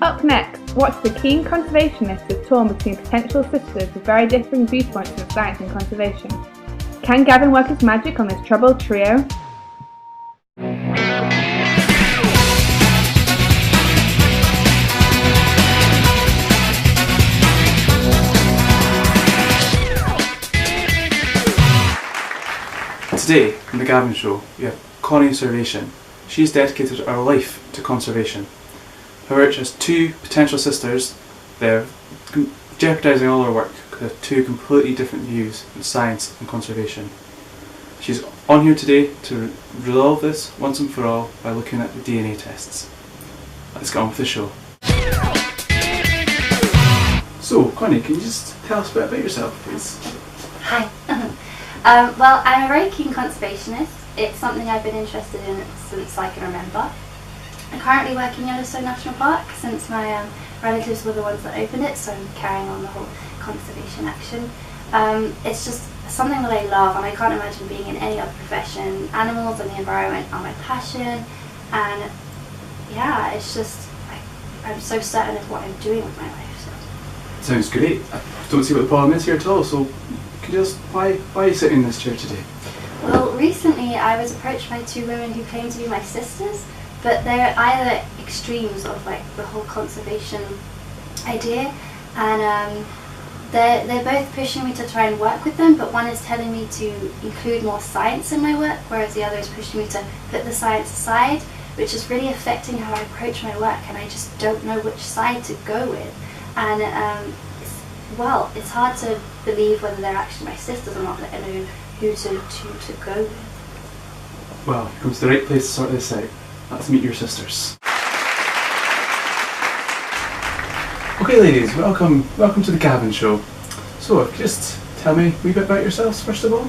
Up next, watch the keen conservationist is torn between potential sisters with very differing viewpoints on science and conservation. Can Gavin work his magic on this troubled trio? Today, in the Gavin Show, we have Connie Servation. She's dedicated her life to conservation. However, she has two potential sisters. They're jeopardising all her work because they have two completely different views on science and conservation. She's on here today to resolve this once and for all by looking at the DNA tests. Let's get on with the show. So, Connie, can you just tell us a bit about yourself, please? Hi. Well, I'm a very keen conservationist. It's something I've been interested in since I can remember. I'm currently working in Yellowstone National Park since my relatives were the ones that opened it, so I'm carrying on the whole conservation action. It's just something that I love, and I can't imagine being in any other profession. Animals and the environment are my passion, and yeah, it's just, I'm so certain of what I'm doing with my life. So. Sounds great. I don't see what the problem is here at all, so could you just, why are you sitting in this chair today? Well, recently I was approached by two women who claim to be my sisters, but they're either extremes of like the whole conservation idea, and they're both pushing me to try and work with them, but one is telling me to include more science in my work, whereas the other is pushing me to put the science aside, which is really affecting how I approach my work, and I just don't know which side to go with. And it's hard to believe whether they're actually my sisters or not, let alone who to go with. Well, you've come to the right place to sort this out. Let's meet your sisters. Okay ladies, welcome to the Gavin Show. So, just tell me a wee bit about yourselves first of all.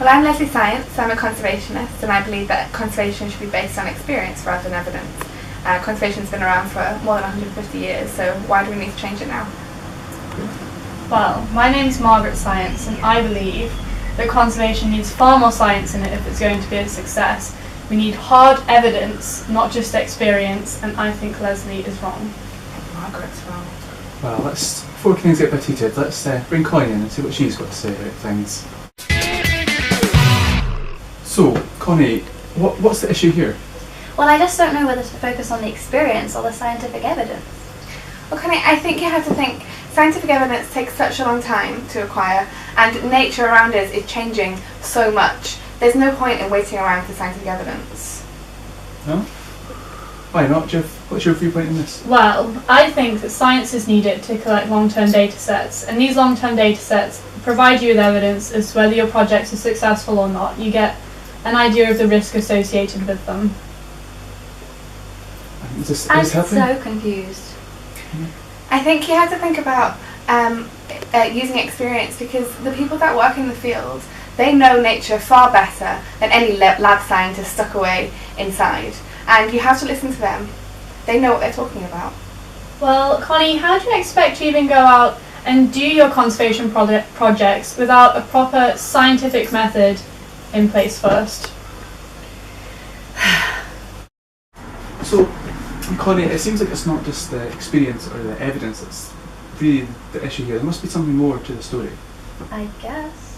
Well, I'm Leslie Science, I'm a conservationist, and I believe that conservation should be based on experience rather than evidence. Conservation's been around for more than 150 years, so why do we need to change it now? Well, my name's Margaret Science, and I believe that conservation needs far more science in it if it's going to be a success. We need hard evidence, not just experience, and I think Leslie is wrong. Margaret's wrong. Well, before things get a bit heated, let's bring Connie in and see what she's got to say about things. So, Connie, what's the issue here? Well, I just don't know whether to focus on the experience or the scientific evidence. Well, Connie, I think you have to think scientific evidence takes such a long time to acquire, and nature around us is changing so much. There's no point in waiting around for scientific evidence. No? Why not, Jeff? What's your viewpoint on this? Well, I think that science is needed to collect long-term data sets, and these long-term data sets provide you with evidence as to whether your projects are successful or not. You get an idea of the risk associated with them. I'm so confused. I think you have to think about using experience, because the people that work in the field, they know nature far better than any lab scientist stuck away inside, and you have to listen to them. They know what they're talking about. Well, Connie, how do you expect to even go out and do your conservation projects without a proper scientific method in place first? So, Connie, it seems like it's not just the experience or the evidence that's really the issue here. There must be something more to the story. I guess.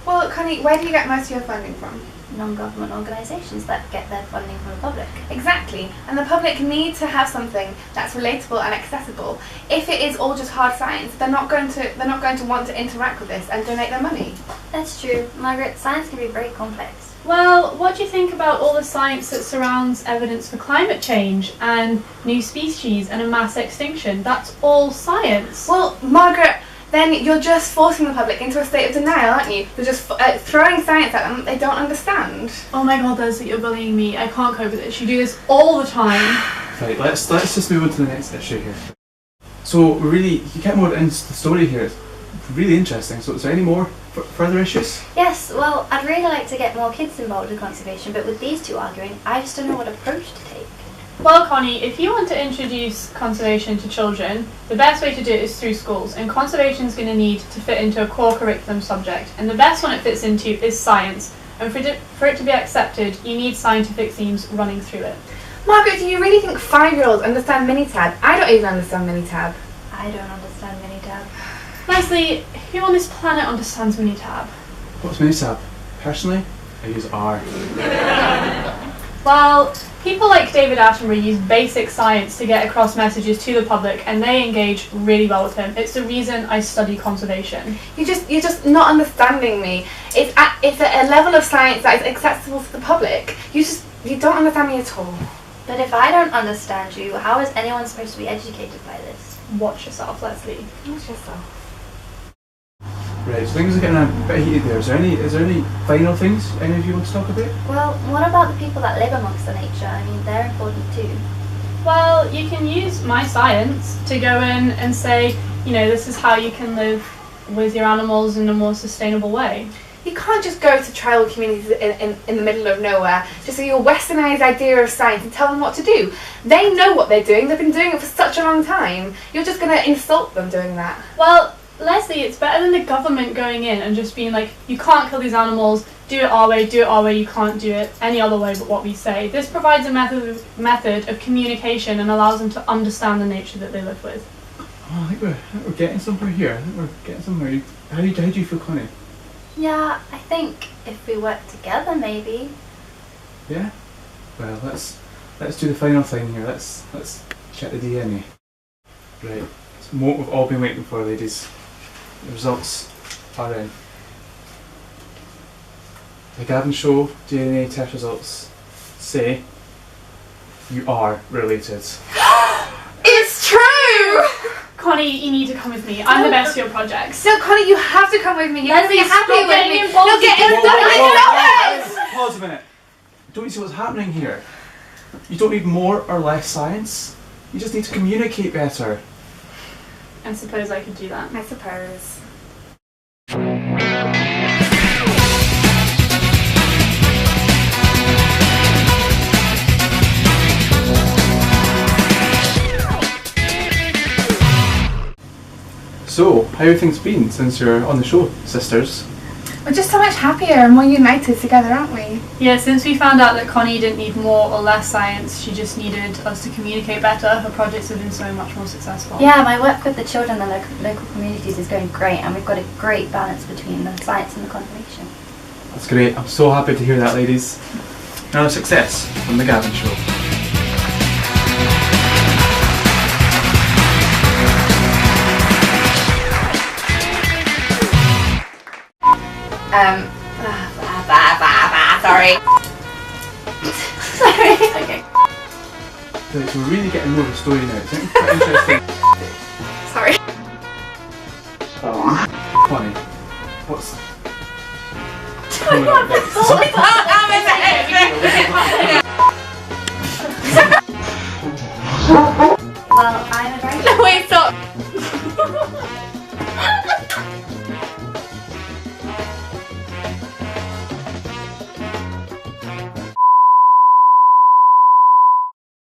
Well, Connie, where do you get most of your funding from? Non-government organisations that get their funding from the public. Exactly, and the public need to have something that's relatable and accessible. If it is all just hard science, they're not going to want to interact with this and donate their money. That's true, Margaret. Science can be very complex. Well, what do you think about all the science that surrounds evidence for climate change and new species and a mass extinction? That's all science. Well, Margaret, then you're just forcing the public into a state of denial, aren't you? You're just throwing science at them they don't understand. Oh my god, Leslie, you're bullying me. I can't cope with this. You do this all the time. Right, let's just move on to the next issue here. So, you get more into the story here. It's really interesting. So, is there any more further issues? Yes, well, I'd really like to get more kids involved in conservation, but with these two arguing, I just don't know what approach to take. Well, Connie, if you want to introduce conservation to children, the best way to do it is through schools, and conservation is going to need to fit into a core curriculum subject, and the best one it fits into is science, and for it to be accepted, you need scientific themes running through it. Margaret, do you really think 5-year-olds understand Minitab? I don't even understand Minitab. I don't understand Minitab. Leslie, who on this planet understands Minitab? What's Minitab? Personally, I use R. Well, people like David Attenborough use basic science to get across messages to the public, and they engage really well with him. It's the reason I study conservation. You're just not understanding me. It's at a level of science that is accessible to the public. You don't understand me at all. But if I don't understand you, how is anyone supposed to be educated by this? Watch yourself, Leslie. Watch yourself. Right, so things are getting a bit heated there. Is there any final things any of you want to talk about? Well, what about the people that live amongst the nature? I mean, they're important too. Well, you can use my science to go in and say, you know, this is how you can live with your animals in a more sustainable way. You can't just go to tribal communities in the middle of nowhere, just your westernised idea of science and tell them what to do. They know what they're doing, they've been doing it for such a long time. You're just going to insult them doing that. Well, Leslie, it's better than the government going in and just being like, you can't kill these animals, do it our way, you can't do it any other way but what we say. This provides a method of communication and allows them to understand the nature that they live with. Oh, I think we're getting somewhere here. How do you feel, Connie? Yeah, I think if we work together, maybe. Yeah? Well, let's do the final thing here. Let's check the DNA. Right. It's what we've all been waiting for, ladies. The results are in. The Gavin Show DNA test results say you are related. It's true! Connie, you need to come with me. I'm the best for your projects. No, Connie, you have to come with me. You're going to be happy stop with getting me. involved No, get in involved. Pause a minute. Don't you see what's happening here? You don't need more or less science. You just need to communicate better. I suppose I could do that. I suppose. So, how have things been since you're on the show, sisters? We're just so much happier and more united together, aren't we? Yeah, since we found out that Connie didn't need more or less science, she just needed us to communicate better, her projects have been so much more successful. Yeah, my work with the children and the local communities is going great, and we've got a great balance between the science and the conservation. That's great. I'm so happy to hear that, ladies. Another success from the Gavin Show. Sorry. Sorry. Okay. So we're really getting more of a story now. It's quite interesting. Sorry. Connie, what's coming up next?